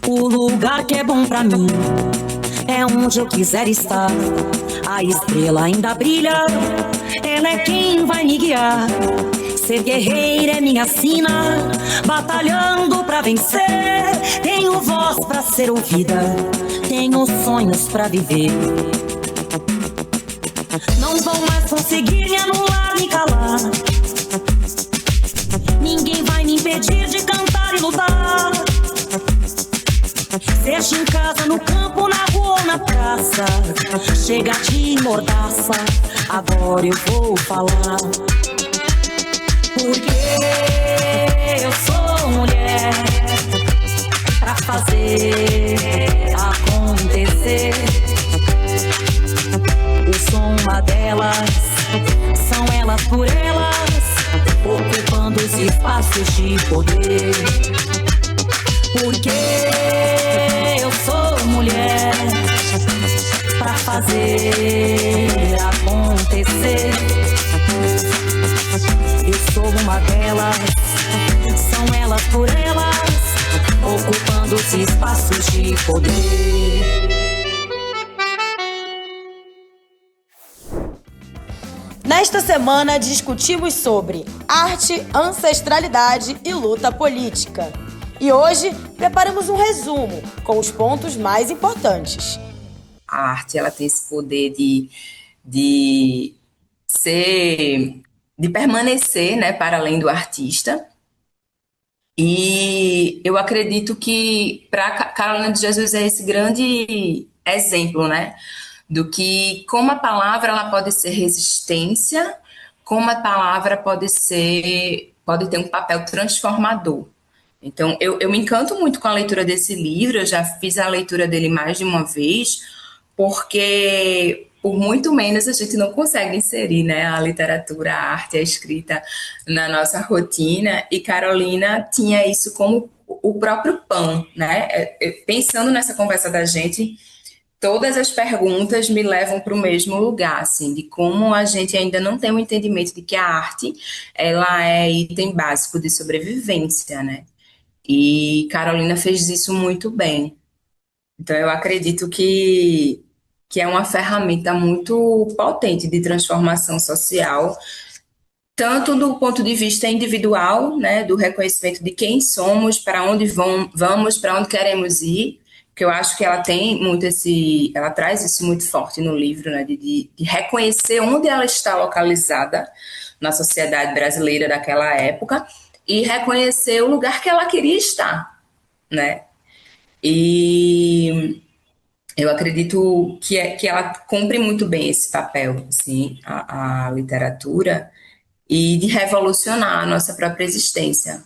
O lugar que é bom pra mim é onde eu quiser estar. A estrela ainda brilha, ela é quem vai me guiar. Ser guerreira é minha sina, batalhando pra vencer. Tenho voz pra ser ouvida, tenho sonhos pra viver. Não vão mais conseguir me anular, me calar. Ninguém vai me impedir de cantar e lutar. Seja em casa, no campo, na rua ou na praça, chega de mordaça, agora eu vou falar. Porque eu sou mulher pra fazer acontecer. Eu sou uma delas, são elas por elas, ocupando os espaços de poder. Porque eu sou mulher pra fazer acontecer. Eu sou uma delas, são elas por elas, ocupando os espaços de poder. Nesta semana discutimos sobre arte, ancestralidade e luta política. E hoje preparamos um resumo com os pontos mais importantes. A arte, ela tem esse poder de permanecer, né, para além do artista. E eu acredito que para Carolina de Jesus é esse grande exemplo, né, do que como a palavra ela pode ser resistência, como a palavra pode ter um papel transformador. Então, eu me encanto muito com a leitura desse livro, eu já fiz a leitura dele mais de uma vez, porque por muito menos a gente não consegue inserir, né, a literatura, a arte, a escrita na nossa rotina, e Carolina tinha isso como o próprio pão, né? Pensando nessa conversa da gente, todas as perguntas me levam para o mesmo lugar, assim, de como a gente ainda não tem um entendimento de que a arte, ela é item básico de sobrevivência, né? E Carolina fez isso muito bem. Então, eu acredito que é uma ferramenta muito potente de transformação social, tanto do ponto de vista individual, né, do reconhecimento de quem somos, para onde vamos, para onde queremos ir, que eu acho que ela tem muito ela traz isso muito forte no livro, né, de reconhecer onde ela está localizada na sociedade brasileira daquela época, e reconhecer o lugar que ela queria estar, né? E eu acredito que ela cumpre muito bem esse papel, assim, a literatura, e de revolucionar a nossa própria existência.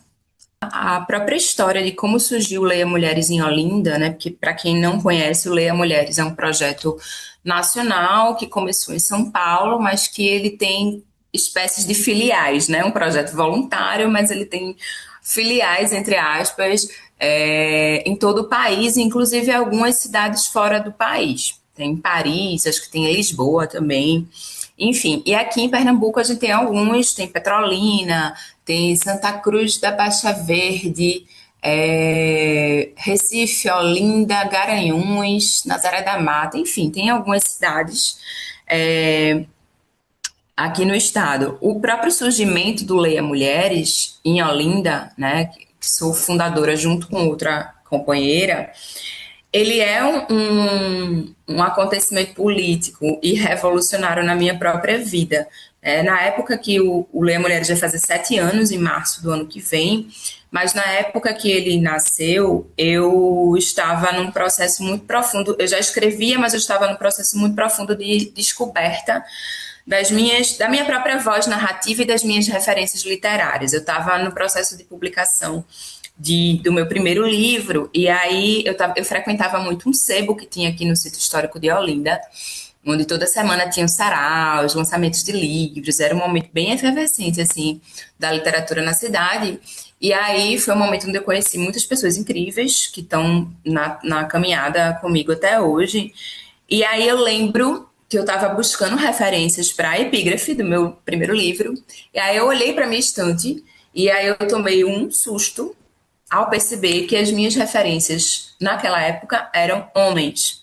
A própria história de como surgiu o Leia Mulheres em Olinda, né? Porque, para quem não conhece, o Leia Mulheres é um projeto nacional que começou em São Paulo, mas que ele tem espécies de filiais, né? Um projeto voluntário, mas ele tem filiais, entre aspas, em todo o país, inclusive algumas cidades fora do país. Tem Paris, acho que tem Lisboa também. Enfim, e aqui em Pernambuco a gente tem alguns, tem Petrolina, tem Santa Cruz da Baixa Verde, Recife, Olinda, Garanhuns, Nazaré da Mata, enfim, tem algumas cidades aqui no estado. O próprio surgimento do Leia Mulheres em Olinda, né, que sou fundadora junto com outra companheira, ele é um acontecimento político e revolucionário na minha própria vida. Na época que o Leia Mulheres vai fazer 7 anos, em março do ano que vem, mas na época que ele nasceu, eu estava num processo muito profundo, eu já escrevia, mas eu estava num processo muito profundo de descoberta da minha própria voz narrativa e das minhas referências literárias. Eu estava no processo de publicação do meu primeiro livro, e aí eu frequentava muito um sebo que tinha aqui no Sítio Histórico de Olinda, onde toda semana tinha os saraus, lançamentos de livros, era um momento bem efervescente, assim, da literatura na cidade, e aí foi um momento onde eu conheci muitas pessoas incríveis, que estão na caminhada comigo até hoje, e aí eu lembro que eu estava buscando referências para a epígrafe do meu primeiro livro, e aí eu olhei para minha estante, e aí eu tomei um susto ao perceber que as minhas referências naquela época eram homens,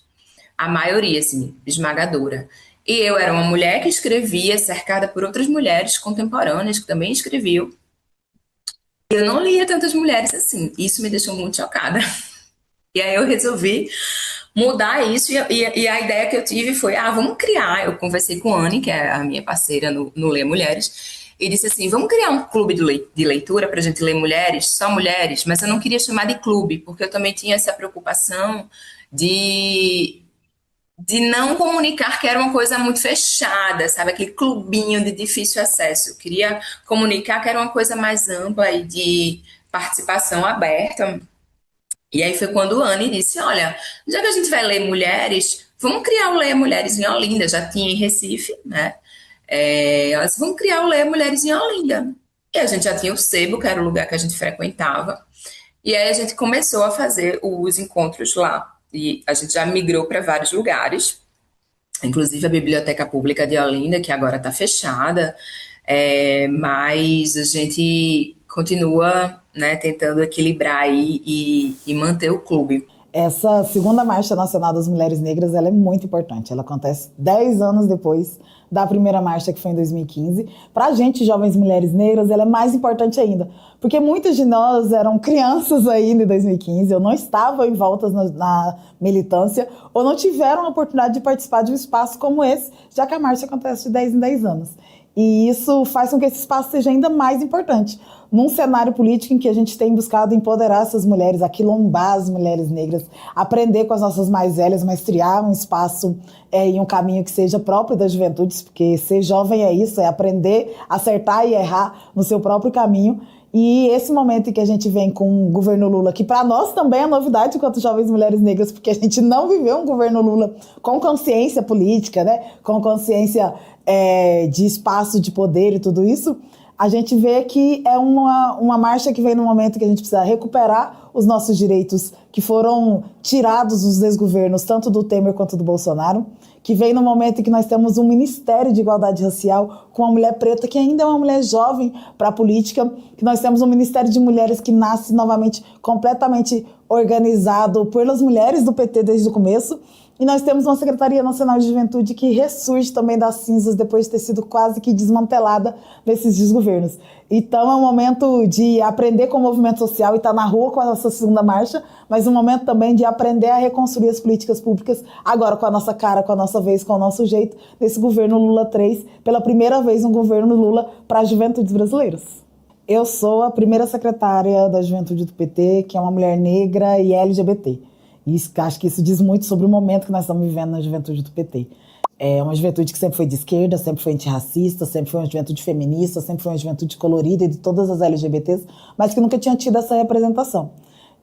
a maioria, assim, esmagadora. E eu era uma mulher que escrevia, cercada por outras mulheres contemporâneas que também escreviam. Eu não lia tantas mulheres assim, isso me deixou muito chocada. E aí eu resolvi mudar isso, e a ideia que eu tive foi, vamos criar, eu conversei com a Anne, que é a minha parceira no Ler Mulheres, e disse assim, vamos criar um clube de leitura para a gente ler mulheres, só mulheres, mas eu não queria chamar de clube, porque eu também tinha essa preocupação de não comunicar que era uma coisa muito fechada, sabe? Aquele clubinho de difícil acesso. Eu queria comunicar que era uma coisa mais ampla e de participação aberta. E aí foi quando a Anne disse, olha, já que a gente vai ler mulheres, vamos criar o Ler Mulheres em Olinda. Já tinha em Recife, né? Ela disse, vamos criar o Ler Mulheres em Olinda. E a gente já tinha o Sebo, que era o lugar que a gente frequentava. E aí a gente começou a fazer os encontros lá. E a gente já migrou para vários lugares, inclusive a Biblioteca Pública de Olinda, que agora está fechada, mas a gente continua, né, tentando equilibrar aí e manter o clube. Essa segunda Marcha Nacional das Mulheres Negras, ela é muito importante. Ela acontece 10 anos depois da primeira marcha, que foi em 2015. Para a gente, jovens mulheres negras, ela é mais importante ainda, porque muitas de nós eram crianças ainda em 2015, ou não estavam envoltas na militância, ou não tiveram a oportunidade de participar de um espaço como esse, já que a marcha acontece de 10 em 10 anos. E isso faz com que esse espaço seja ainda mais importante. Num cenário político em que a gente tem buscado empoderar essas mulheres, aquilombar as mulheres negras, aprender com as nossas mais velhas, mas criar um espaço e um caminho que seja próprio das juventudes, porque ser jovem é isso, é aprender, acertar e errar no seu próprio caminho. E esse momento em que a gente vem com o governo Lula, que para nós também é novidade enquanto jovens mulheres negras, porque a gente não viveu um governo Lula com consciência política, né? Com consciência de espaço de poder e tudo isso, a gente vê que é uma marcha que vem no momento que a gente precisa recuperar os nossos direitos que foram tirados dos desgovernos, tanto do Temer quanto do Bolsonaro, que vem no momento em que nós temos um Ministério de Igualdade Racial com uma mulher preta que ainda é uma mulher jovem para a política, que nós temos um Ministério de Mulheres que nasce novamente completamente organizado pelas mulheres do PT desde o começo, e nós temos uma Secretaria Nacional de Juventude que ressurge também das cinzas depois de ter sido quase que desmantelada nesses desgovernos. Então é um momento de aprender com o movimento social e estar na rua com a nossa segunda marcha, mas um momento também de aprender a reconstruir as políticas públicas, agora com a nossa cara, com a nossa vez, com o nosso jeito, nesse governo Lula 3, pela primeira vez um governo Lula para as juventudes brasileiras. Eu sou a primeira secretária da Juventude do PT, que é uma mulher negra e LGBT. E acho que isso diz muito sobre o momento que nós estamos vivendo na juventude do PT. É uma juventude que sempre foi de esquerda, sempre foi antirracista, sempre foi uma juventude feminista, sempre foi uma juventude colorida e de todas as LGBTs, mas que nunca tinha tido essa representação.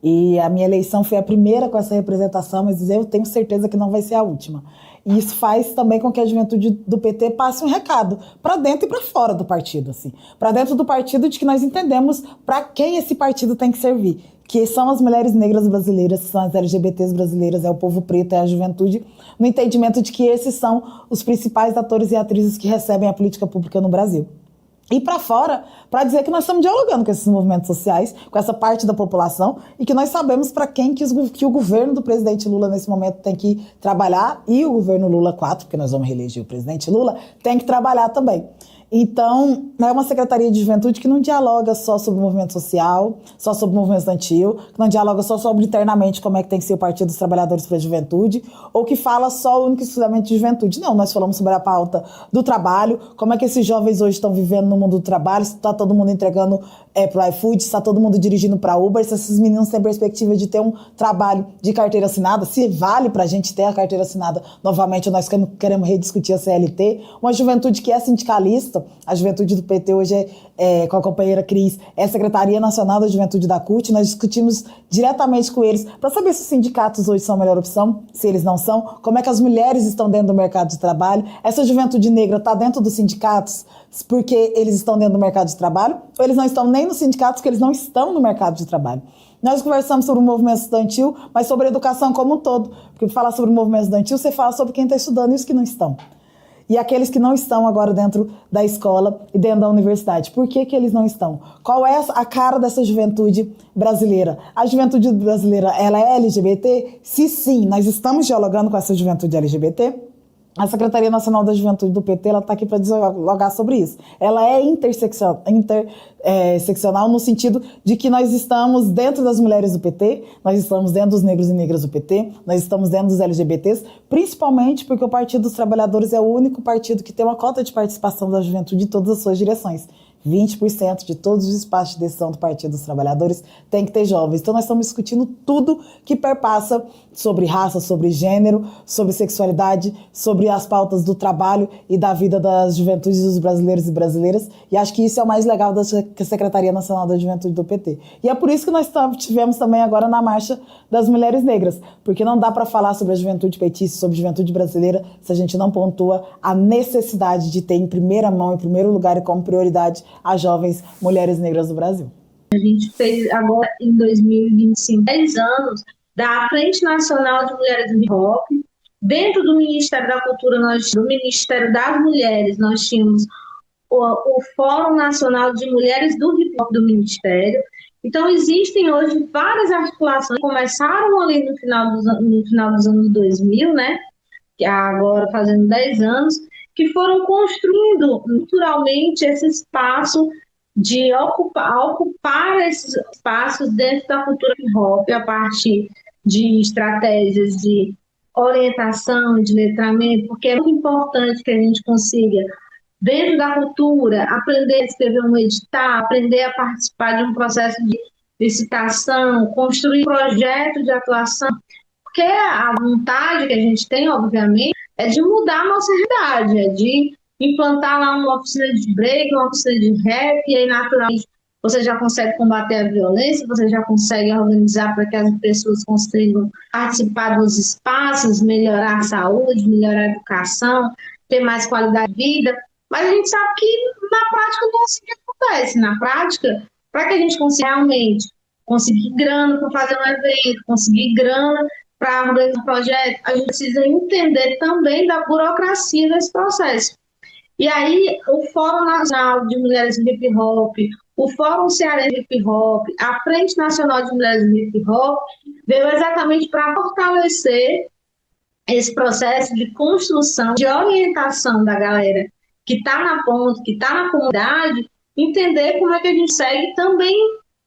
E a minha eleição foi a primeira com essa representação, mas eu tenho certeza que não vai ser a última. E isso faz também com que a juventude do PT passe um recado para dentro e para fora do partido, assim. Para dentro do partido, de que nós entendemos para quem esse partido tem que servir, que são as mulheres negras brasileiras, são as LGBTs brasileiras, é o povo preto, é a juventude, no entendimento de que esses são os principais atores e atrizes que recebem a política pública no Brasil. E para fora, para dizer que nós estamos dialogando com esses movimentos sociais, com essa parte da população, e que nós sabemos para quem que o governo do presidente Lula nesse momento tem que trabalhar, e o governo Lula 4, porque nós vamos reeleger o presidente Lula, tem que trabalhar também. Então, é uma Secretaria de Juventude que não dialoga só sobre o movimento social, só sobre o movimento estudantil, que não dialoga só sobre internamente como é que tem que ser o Partido dos Trabalhadores para a Juventude, ou que fala só único e exclusivamente de juventude. Não, nós falamos sobre a pauta do trabalho, como é que esses jovens hoje estão vivendo no mundo do trabalho, se está todo mundo entregando para o iFood, se está todo mundo dirigindo para Uber, se esses meninos têm perspectiva de ter um trabalho de carteira assinada, se vale para a gente ter a carteira assinada novamente, ou nós queremos rediscutir a CLT, uma juventude que é sindicalista. A juventude do PT hoje com a companheira Cris, é a Secretaria Nacional da Juventude da CUT. Nós discutimos diretamente com eles para saber se os sindicatos hoje são a melhor opção, se eles não são, como é que as mulheres estão dentro do mercado de trabalho, essa juventude negra está dentro dos sindicatos porque eles estão dentro do mercado de trabalho, ou eles não estão nem nos sindicatos porque eles não estão no mercado de trabalho. Nós conversamos sobre o movimento estudantil, mas sobre a educação como um todo. Porque falar sobre o movimento estudantil, você fala sobre quem está estudando e os que não estão. E aqueles que não estão agora dentro da escola e dentro da universidade. Por que eles não estão? Qual é a cara dessa juventude brasileira? A juventude brasileira, ela é LGBT? Se sim, nós estamos dialogando com essa juventude LGBT. A Secretaria Nacional da Juventude do PT está aqui para dialogar sobre isso. Ela é interseccional no sentido de que nós estamos dentro das mulheres do PT, nós estamos dentro dos negros e negras do PT, nós estamos dentro dos LGBTs, principalmente porque o Partido dos Trabalhadores é o único partido que tem uma cota de participação da juventude em todas as suas direções. 20% de todos os espaços de decisão do Partido dos Trabalhadores tem que ter jovens. Então nós estamos discutindo tudo que perpassa sobre raça, sobre gênero, sobre sexualidade, sobre as pautas do trabalho e da vida das juventudes dos brasileiros e brasileiras. E acho que isso é o mais legal da Secretaria Nacional da Juventude do PT. E é por isso que nós tivemos também agora na Marcha das Mulheres Negras, porque não dá para falar sobre a juventude petista, sobre a juventude brasileira, se a gente não pontua a necessidade de ter em primeira mão, em primeiro lugar e como prioridade as jovens mulheres negras do Brasil. A gente fez agora, em 2025, 10 anos da Frente Nacional de Mulheres do Hip Hop. Dentro do Ministério da Cultura, do Ministério das Mulheres, nós tínhamos o Fórum Nacional de Mulheres do Hip Hop do Ministério. Então, existem hoje várias articulações que começaram ali no final dos anos 2000, né? Que agora fazendo 10 anos, que foram construindo naturalmente esse espaço de ocupar esses espaços dentro da cultura hip hop a partir de estratégias de orientação, de letramento, porque é muito importante que a gente consiga, dentro da cultura, aprender a escrever um edital, aprender a participar de um processo de licitação, construir projetos de atuação, porque a vontade que a gente tem, obviamente, é de mudar a nossa realidade, é de implantar lá uma oficina de break, uma oficina de rap, e aí naturalmente você já consegue combater a violência, você já consegue organizar para que as pessoas consigam participar dos espaços, melhorar a saúde, melhorar a educação, ter mais qualidade de vida, mas a gente sabe que na prática não é assim que acontece. Na prática, para que a gente consiga realmente conseguir grana para fazer um evento, conseguir grana para organizar um projeto, a gente precisa entender também da burocracia desse processo. E aí, o Fórum Nacional de Mulheres do Hip Hop, o Fórum Cearense de Hip Hop, a Frente Nacional de Mulheres do Hip Hop, veio exatamente para fortalecer esse processo de construção, de orientação da galera que está na ponta, que está na comunidade, entender como é que a gente segue também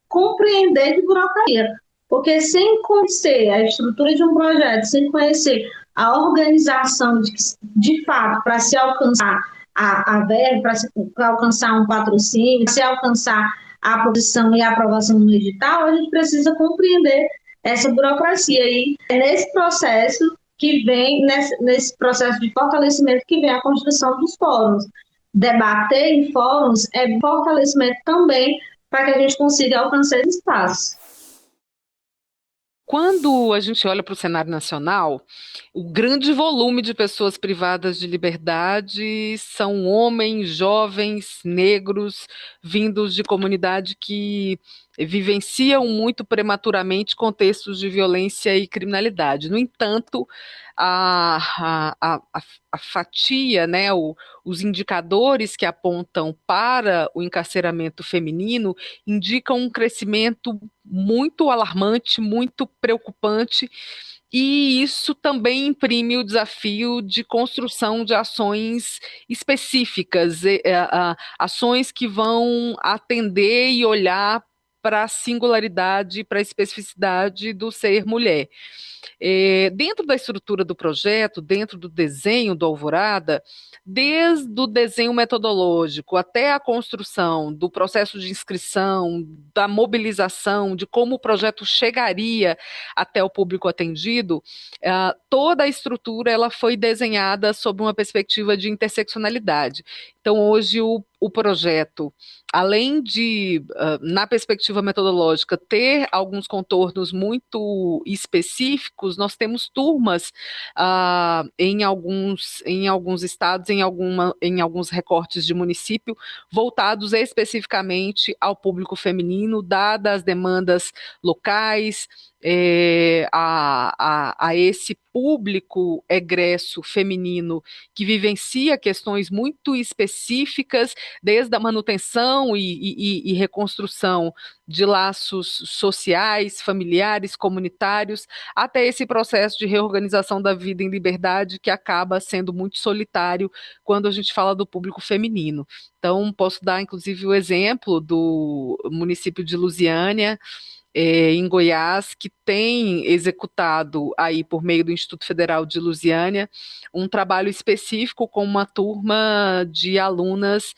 compreender de burocracia. Porque sem conhecer a estrutura de um projeto, sem conhecer a organização de fato, para se alcançar a verba, para se alcançar um patrocínio, para se alcançar a posição e a aprovação no edital, a gente precisa compreender essa burocracia. E é nesse processo que vem, nesse processo de fortalecimento, que vem a construção dos fóruns. Debater em fóruns é fortalecimento também para que a gente consiga alcançar esse espaço. Quando a gente olha para o cenário nacional, o grande volume de pessoas privadas de liberdade são homens, jovens, negros, vindos de comunidade que vivenciam muito prematuramente contextos de violência e criminalidade. No entanto, a fatia, né, os indicadores que apontam para o encarceramento feminino indicam um crescimento muito alarmante, muito preocupante, e isso também imprime o desafio de construção de ações específicas, ações que vão atender e olhar para a singularidade, para a especificidade do ser mulher. Dentro da estrutura do projeto, dentro do desenho do Alvorada, desde o desenho metodológico até a construção do processo de inscrição, da mobilização, de como o projeto chegaria até o público atendido, toda a estrutura ela foi desenhada sob uma perspectiva de interseccionalidade. Então, hoje, o projeto, além de, na perspectiva metodológica, ter alguns contornos muito específicos, nós temos turmas em alguns estados, em alguns recortes de município, voltados especificamente ao público feminino, dadas as demandas locais, a esse público egresso feminino que vivencia questões muito específicas, desde a manutenção e reconstrução de laços sociais, familiares, comunitários, até esse processo de reorganização da vida em liberdade que acaba sendo muito solitário quando a gente fala do público feminino. Então, posso dar, inclusive, o exemplo do município de Lusiânia, em Goiás, que tem executado aí por meio do Instituto Federal de Lusiânia um trabalho específico com uma turma de alunas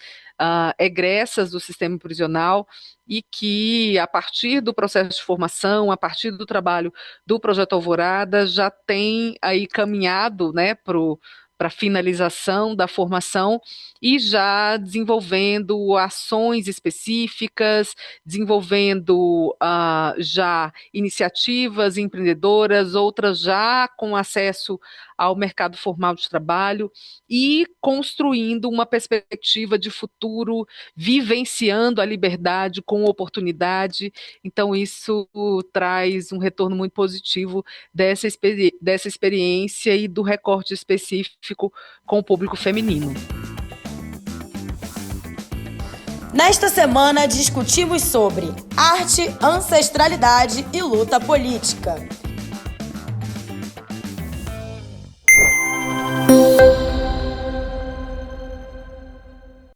egressas do sistema prisional e que, a partir do processo de formação, a partir do trabalho do Projeto Alvorada, já tem aí caminhado, né, para a finalização da formação e já desenvolvendo ações específicas, desenvolvendo já iniciativas empreendedoras, outras já com acesso ao mercado formal de trabalho e construindo uma perspectiva de futuro, vivenciando a liberdade com oportunidade. Então, isso traz um retorno muito positivo dessa experiência e do recorte específico com o público feminino. Nesta semana discutimos sobre arte, ancestralidade e luta política.